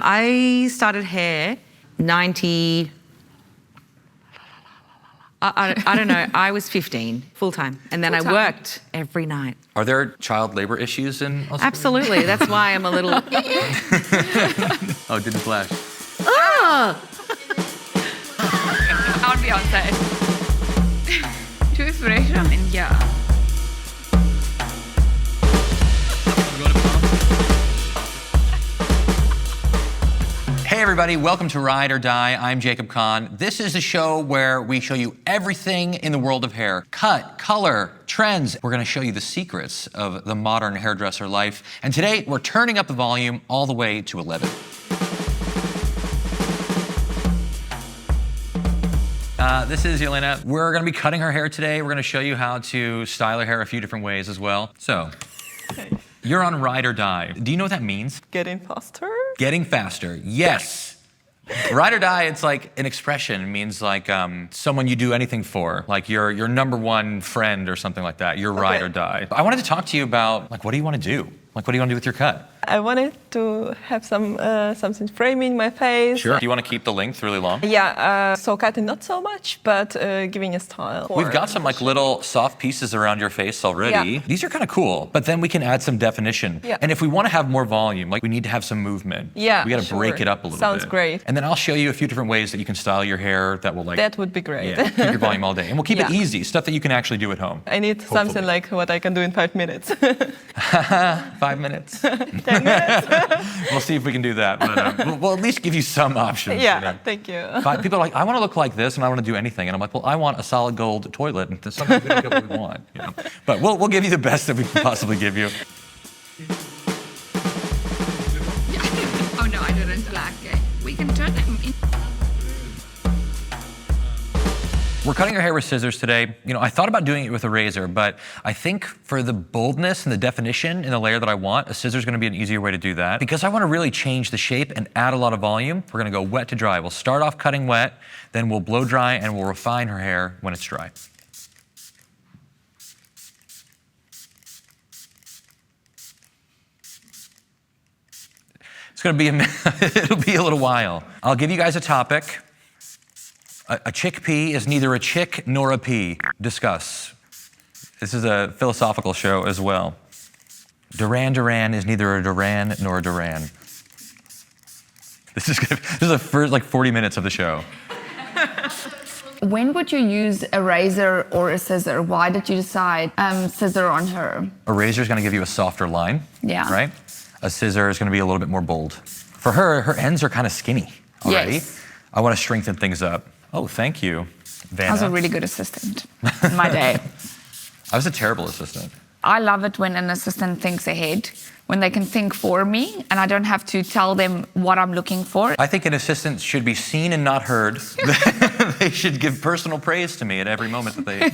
I started hair 90... I don't know, I was 15, full-time. And then I worked every night. Are there child labor issues in Australia? Absolutely, that's why I'm a little... Oh, it didn't flash. Oh! I would be outside. Too inspiration in here. Hey everybody, welcome to Ride or Die. I'm Jacob Kahn. This is a show where we show you everything in the world of hair. Cut, color, trends. We're gonna show you the secrets of the modern hairdresser life. And today, we're turning up the volume all the way to 11. This is Yelena. We're gonna be cutting her hair today. We're gonna show you how to style her hair a few different ways as well. So, you're on Ride or Die. Do you know what that means? Getting faster? Getting faster, yes. Ride or die, it's like an expression. It means like someone you do anything for, like your number one friend or something like that. You're ride or die. I wanted to talk to you about, like, what do you want to do? Like, what do you want to do with your cut? I wanted to have something framing my face. Sure. Do you want to keep the length really long? Yeah, so cutting not so much, but giving a style. We've got some like little soft pieces around your face already. Yeah. These are kind of cool, but then we can add some definition. Yeah. And if we want to have more volume, like we need to have some movement. Yeah, we got to break it up a little bit. Sounds great. And then I'll show you a few different ways that you can style your hair that will like... That would be great. Yeah, keep your volume all day. And we'll keep it easy, stuff that you can actually do at home. I need something like what I can do in 5 minutes. 5 minutes. 10 minutes. We'll see if we can do that, but we'll at least give you some options. Yeah, you know? thank you. People are like, I want to look like this and I want to do anything. And I'm like, well, I want a solid gold toilet. And sometimes we don't get what we want. You know? But we'll give you the best that we can possibly give you. Oh no, I didn't black it. We can turn them in. We're cutting our hair with scissors today. You know, I thought about doing it with a razor, but I think for the boldness and the definition in the layer that I want, a scissor is going to be an easier way to do that. Because I want to really change the shape and add a lot of volume, we're going to go wet to dry. We'll start off cutting wet, then we'll blow dry, and we'll refine her hair when it's dry. It's going to be it'll be a little while. I'll give you guys a topic. A chickpea is neither a chick nor a pea. Discuss. This is a philosophical show as well. Duran Duran is neither a Duran nor a Duran. This is the first like 40 minutes of the show. When would you use a razor or a scissor? Why did you decide scissor on her? A razor is going to give you a softer line. Yeah. Right? A scissor is going to be a little bit more bold. For her, her ends are kind of skinny already. Yes. I want to strengthen things up. Oh, thank you, Vanna. I was a really good assistant in my day. I was a terrible assistant. I love it when an assistant thinks ahead, when they can think for me and I don't have to tell them what I'm looking for. I think an assistant should be seen and not heard. They should give personal praise to me at every moment that they...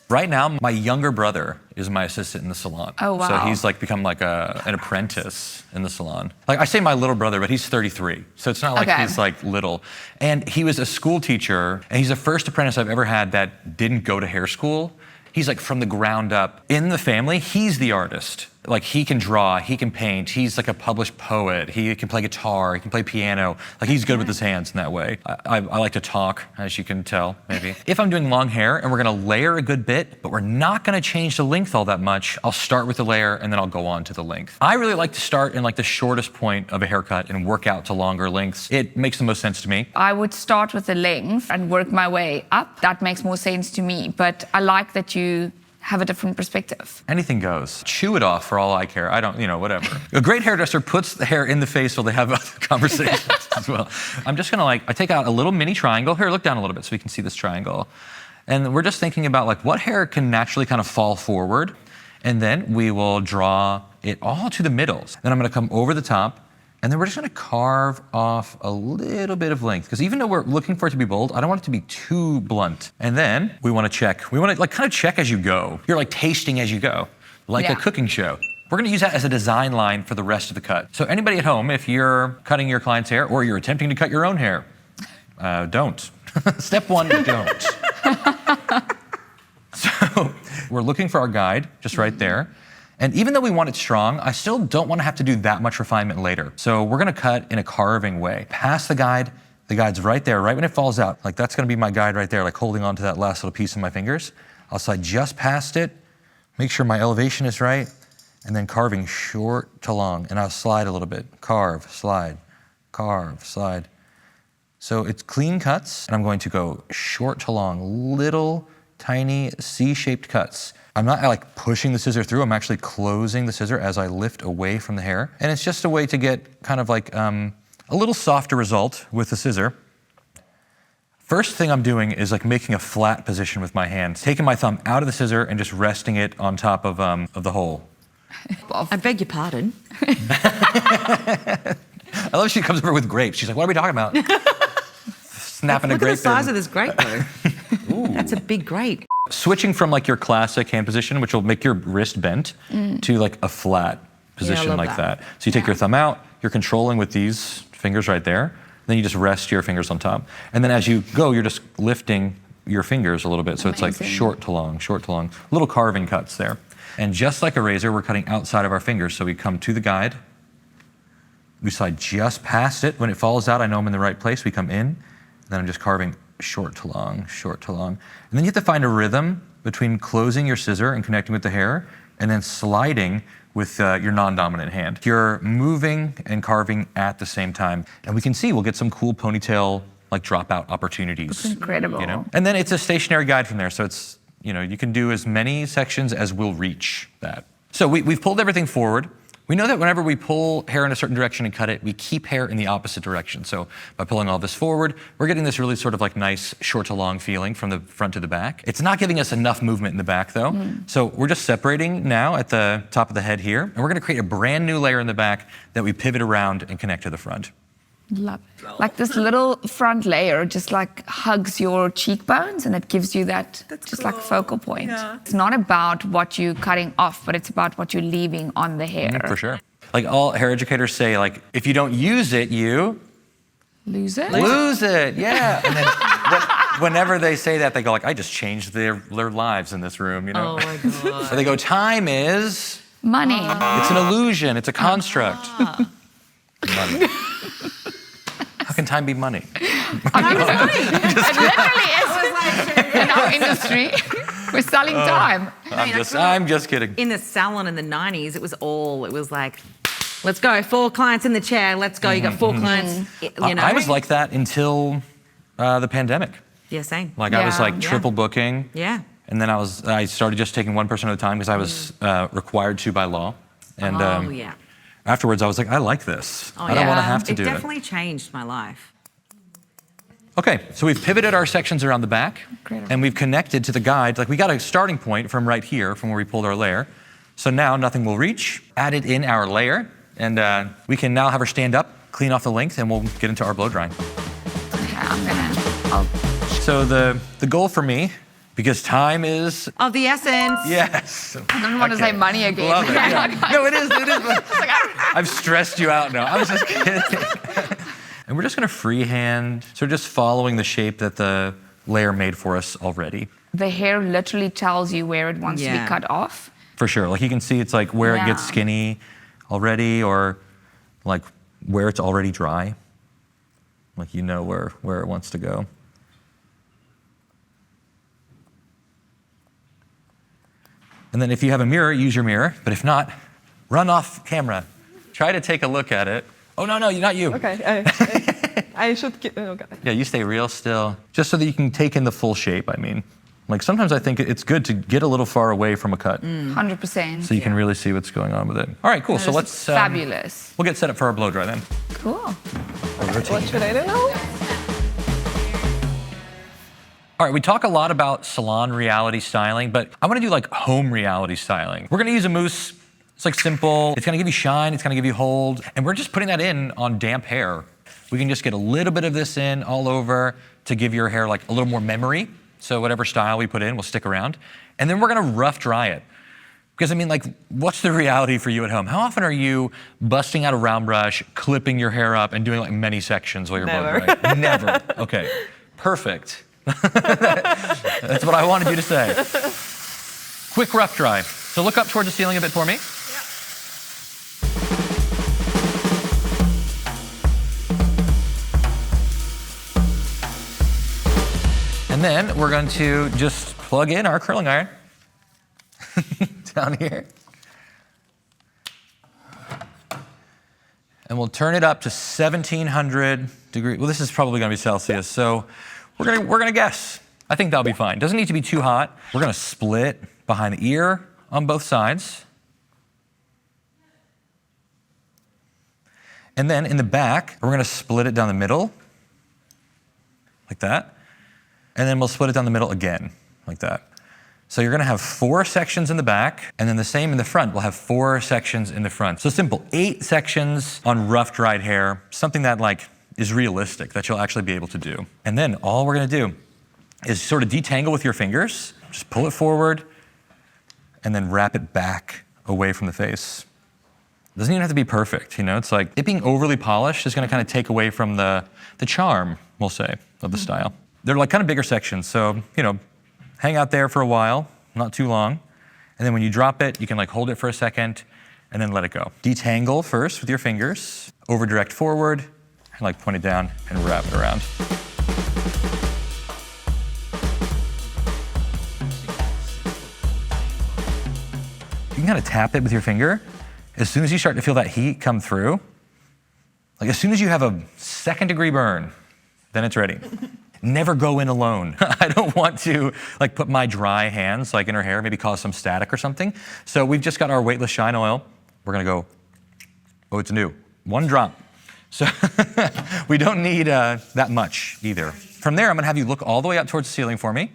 Right now, my younger brother is my assistant in the salon. Oh, wow. So he's like become like an apprentice in the salon. Like I say my little brother, but he's 33. So it's not like he's like little. And he was a school teacher, and he's the first apprentice I've ever had that didn't go to hair school. He's like from the ground up. In the family, he's the artist. Like he can draw, he can paint, he's like a published poet, he can play guitar, he can play piano. Like he's good with his hands in that way. I like to talk, as you can tell, maybe. If I'm doing long hair and we're gonna layer a good bit, but we're not gonna change the length all that much, I'll start with the layer and then I'll go on to the length. I really like to start in like the shortest point of a haircut and work out to longer lengths. It makes the most sense to me. I would start with the length and work my way up. That makes more sense to me, but I like that you have a different perspective. Anything goes. Chew it off for all I care. I don't, you know, whatever. A great hairdresser puts the hair in the face while they have other conversations as well. I'm just gonna I take out a little mini triangle. Here, look down a little bit so we can see this triangle. And we're just thinking about like what hair can naturally kind of fall forward. And then we will draw it all to the middles. Then I'm gonna come over the top. And then we're just gonna carve off a little bit of length. Because even though we're looking for it to be bold, I don't want it to be too blunt. And then we wanna check. We wanna like kind of check as you go. You're like tasting as you go, like a cooking show. We're gonna use that as a design line for the rest of the cut. So anybody at home, if you're cutting your client's hair or you're attempting to cut your own hair, don't. Step one, don't. So we're looking for our guide, just right there. And even though we want it strong, I still don't want to have to do that much refinement later. So we're going to cut in a carving way. Past the guide. The guide's right there, right when it falls out. Like that's going to be my guide right there, like holding on to that last little piece of my fingers. I'll slide just past it, make sure my elevation is right, and then carving short to long. And I'll slide a little bit. Carve, slide, carve, slide. So it's clean cuts, and I'm going to go short to long, little tiny C-shaped cuts. I'm not like pushing the scissor through, I'm actually closing the scissor as I lift away from the hair. And it's just a way to get kind of like a little softer result with the scissor. First thing I'm doing is like making a flat position with my hands, taking my thumb out of the scissor and just resting it on top of the hole. I beg your pardon. I love she comes over with grapes. She's like, what are we talking about? Snapping a grape. Look at the size of this grape though. That's a big grape. Switching from like your classic hand position, which will make your wrist bent, to like a flat position like that. So you take your thumb out, you're controlling with these fingers right there, then you just rest your fingers on top. And then as you go, you're just lifting your fingers a little bit. So it's like short to long, little carving cuts there. And just like a razor, we're cutting outside of our fingers. So we come to the guide, we slide just past it. When it falls out, I know I'm in the right place. We come in, then I'm just carving short to long. And then you have to find a rhythm between closing your scissor and connecting with the hair, and then sliding with your non-dominant hand. You're moving and carving at the same time. And we can see we'll get some cool ponytail like dropout opportunities. It's incredible. You know? And then it's a stationary guide from there. So it's, you know, you can do as many sections as will reach that. So we've pulled everything forward. We know that whenever we pull hair in a certain direction and cut it, we keep hair in the opposite direction. So by pulling all this forward, we're getting this really sort of like nice short to long feeling from the front to the back. It's not giving us enough movement in the back though. So we're just separating now at the top of the head here, and we're gonna create a brand new layer in the back that we pivot around and connect to the front. Love it. Like this little front layer just like hugs your cheekbones and it gives you that like focal point. Yeah. It's not about what you're cutting off, but it's about what you're leaving on the hair. For sure. Like all hair educators say, like, if you don't use it, you lose it. Lose it, yeah. And then whenever they say that, they go like, I just changed their lives in this room, you know? Oh my God. So they go, time is money. It's an illusion, it's a construct. Money. How can time be money? It literally is in our industry. We're selling time. I'm just kidding. In the salon in the 90s, it was like, let's go, 4 clients in the chair, let's go. You got 4 clients, you know? I was like that until the pandemic. Yeah, same. Like I was like triple booking. Yeah. And then I started just taking one person at a time because I was required to by law. And afterwards, I was like, I like this. I don't want to have to do it. It definitely changed my life. Okay, so we've pivoted our sections around the back, and we've connected to the guide. Like we got a starting point from right here, from where we pulled our layer. So now nothing will reach. Added in our layer, and we can now have her stand up, clean off the length, and we'll get into our blow drying. Okay, So the goal for me, because time is of the essence. Yes. I don't want to say money again. Love it. Yeah. No, it is. I've stressed you out now. I was just kidding. And we're just going to freehand, so just following the shape that the layer made for us already. The hair literally tells you where it wants to be cut off. For sure. Like you can see it's like where it gets skinny already, or like where it's already dry. Like you know where it wants to go. And then if you have a mirror, use your mirror. But if not, run off camera. Try to take a look at it. Oh, no, not you. Okay, I should okay. Yeah, you stay real still. Just so that you can take in the full shape, I mean. Like sometimes I think it's good to get a little far away from a cut. 100%. So you can really see what's going on with it. All right, cool. So let's... fabulous. We'll get set up for our blow dry then. Cool. What should I do now? All right, we talk a lot about salon reality styling, but I want to do like home reality styling. We're going to use a mousse. It's like simple. It's going to give you shine. It's going to give you hold. And we're just putting that in on damp hair. We can just get a little bit of this in all over to give your hair like a little more memory. So whatever style we put in will stick around. And then we're going to rough dry it. Because I mean, like, what's the reality for you at home? How often are you busting out a round brush, clipping your hair up, and doing like many sections while you're blow drying? Never. Okay, perfect. That's what I wanted you to say. Quick rough dry. So look up towards the ceiling a bit for me. And then we're going to just plug in our curling iron down here. And we'll turn it up to 1700 degrees. Well, this is probably going to be Celsius, so we're gonna guess. I think that'll be fine. Doesn't need to be too hot. We're going to split behind the ear on both sides. And then in the back, we're going to split it down the middle, like that. And then we'll split it down the middle again, like that. So you're gonna have 4 sections in the back, and then the same in the front. We'll have 4 sections in the front. So simple, 8 sections on rough dried hair, something that like is realistic, that you'll actually be able to do. And then all we're gonna do is sort of detangle with your fingers, just pull it forward, and then wrap it back away from the face. It doesn't even have to be perfect, you know? It's like, it being overly polished is gonna kind of take away from the charm, we'll say, of the style. They're like kind of bigger sections, so, you know, hang out there for a while, not too long. And then when you drop it, you can like hold it for a second and then let it go. Detangle first with your fingers, over direct forward, and like point it down and wrap it around. You can kind of tap it with your finger. As soon as you start to feel that heat come through, like as soon as you have a 2nd degree burn, then it's ready. Never go in alone. I don't want to like put my dry hands like in her hair, maybe cause some static or something. So we've just got our Weightless Shine Oil. We're gonna go, oh, it's new, 1 drop. So we don't need that much either. From there, I'm gonna have you look all the way up towards the ceiling for me.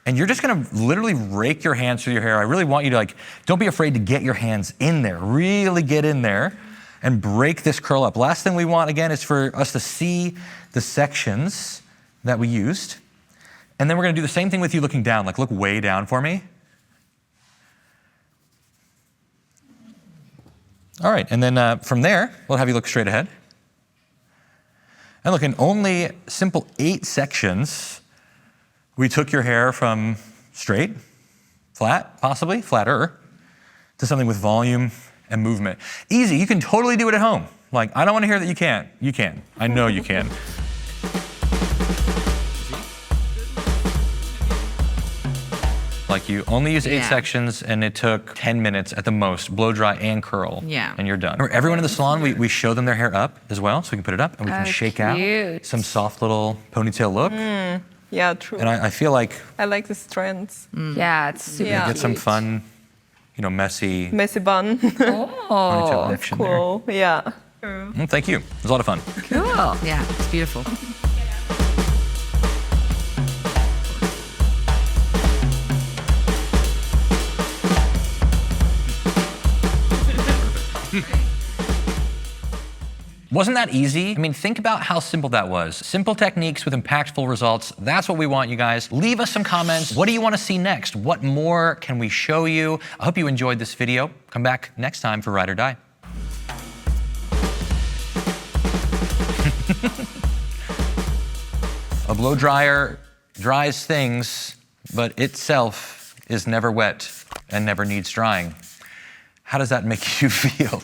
And you're just gonna literally rake your hands through your hair. I really want you to like, don't be afraid to get your hands in there, really get in there and break this curl up. Last thing we want, again, is for us to see the sections that we used. And then we're gonna do the same thing with you looking down, like look way down for me. All right, and then from there, we'll have you look straight ahead. And look, in only simple 8 sections, we took your hair from straight, flat, possibly, flatter, to something with volume and movement. Easy, you can totally do it at home. Like, I don't wanna hear that you can't. You can, I know you can. Like you only use 8 sections and it took 10 minutes at the most, blow dry and curl, and you're done. Everyone in the salon, we show them their hair up as well, so we can put it up and we can shake out some soft little ponytail look. Yeah, true. And I feel like I like the strands. Yeah, it's super get some fun, you know, messy bun. ponytail action Cool. there. Yeah. Well, thank you. It was a lot of fun. Cool. Yeah, it's beautiful. Wasn't that easy? I mean, think about how simple that was. Simple techniques with impactful results. That's what we want, you guys. Leave us some comments. What do you want to see next? What more can we show you? I hope you enjoyed this video. Come back next time for Ride or Die. A blow dryer dries things, but itself is never wet and never needs drying. How does that make you feel?